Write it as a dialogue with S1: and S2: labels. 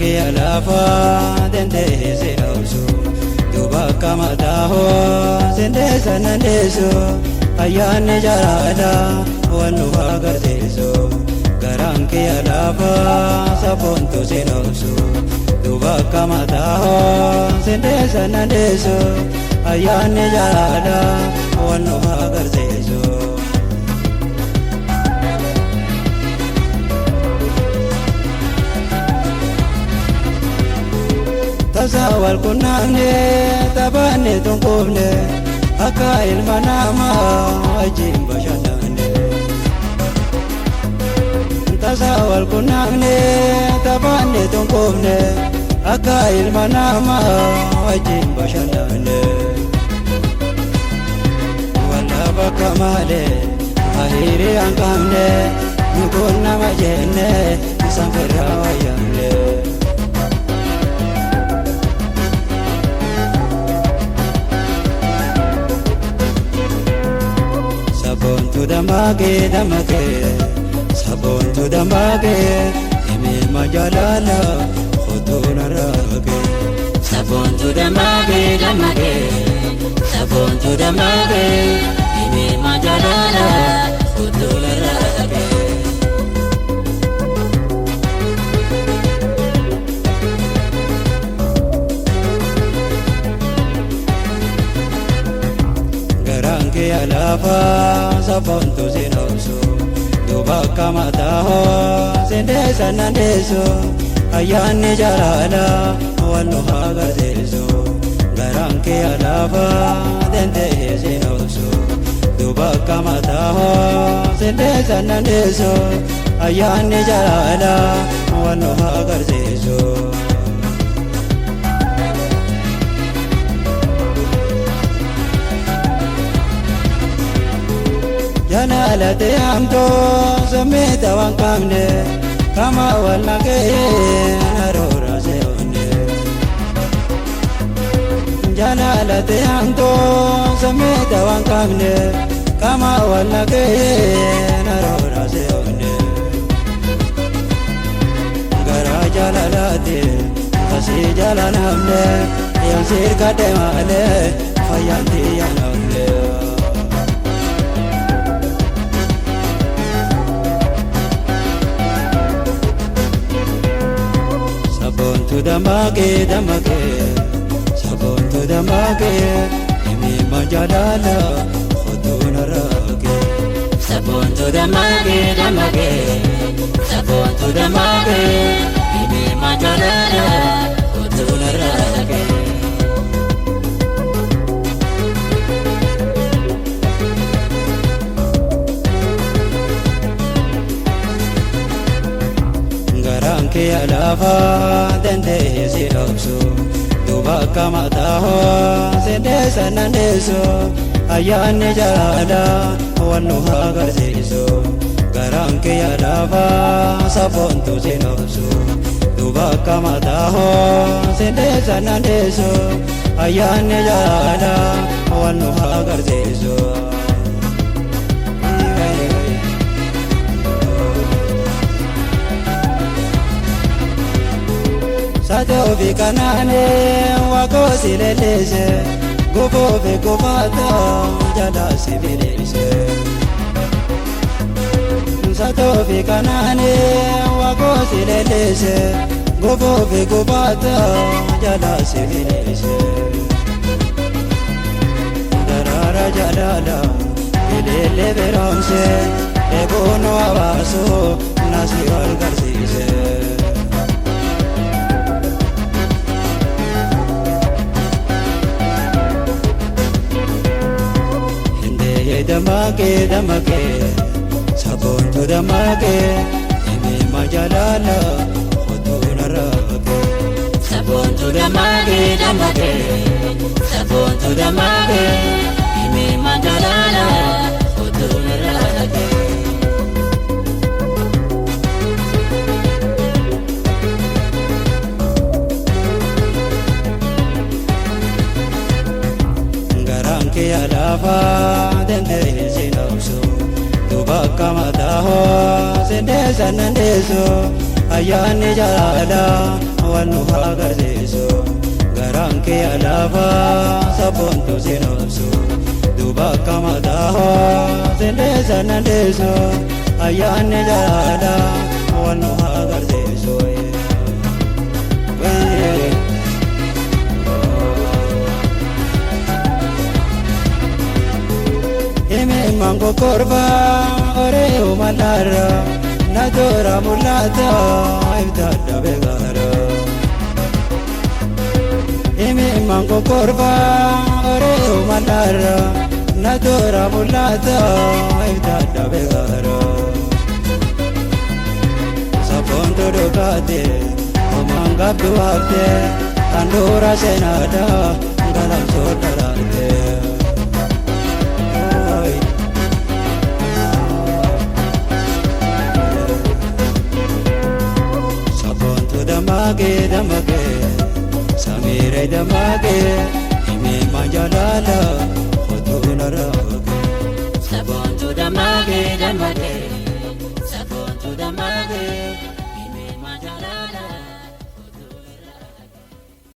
S1: Garanke alafa dende se ausu duba kamata ho sende sanandeso ayane jarada wanu agardeso Garanke alafa sabonto se ausu duba kamata ho sende sanandeso ayane jarada wanu agardeso Tasawal kunane tabane tongkobne aka ilmanama ajim bashanane Tasawal kunane tabane tongkobne aka ilmanama ajim bashanane Wala bakamale ahiri angkamne nukonna majene samfera wayane Sabontu damage sabontu damage ime majalala khutuna rage Sabontu damage sabontu damage ime majalala khutuna rage Garanke alafa sabontu zinosu duba kamata ho sende sanandeso ayane jarala wanu agardeso Garanke alafa dende zinosu duba kamata ho sende sanandeso ayane jarala wanu agardeso Janalate amto sameta wankamne kama walnage narora seone Janalate amto sameta wankamne kama walnage narora seone Gara jalalate kasi jalanamne yansir kademale fayanti yanamne Sabontu damage sabontu damage ime majalala khutuna rage Sabontu damage sabontu damage ime majalala khutuna rage Garanke alafa dende se ausu duba kamata ho sende sanandeso ayane jarada wanu agardeso Garanke alafa sabontu se ausu duba kamata ho sende sanandeso ayane jarada wanu agardeso Sato bikanane wako silelese Gobo begobata jala sibilese Sato bikanane wako silelese Gobo begobata jala sibilese Darara jalala ilele beramse Ebono abaso nasi algarsise Damage sabontu damage ime majalala khutuna rage Sabontu damage sabontu damage ime majalala khutuna rage Garanke alafa dende zinosu duba kamata ho sende sanandeso ayyaanni jaalala wal nu agarsiisu garaan kee alaaba sabboontu sin obsu duuba akka mataa sindeessa nandeessu ayyaanni jaalala wal nu agarsiisu mango korba ore umalara nadora mulata ibtada begara ime mango korba ore umalara nadora mulata ibtada begara saponto dokate omanga duarte andora senada galam sodarate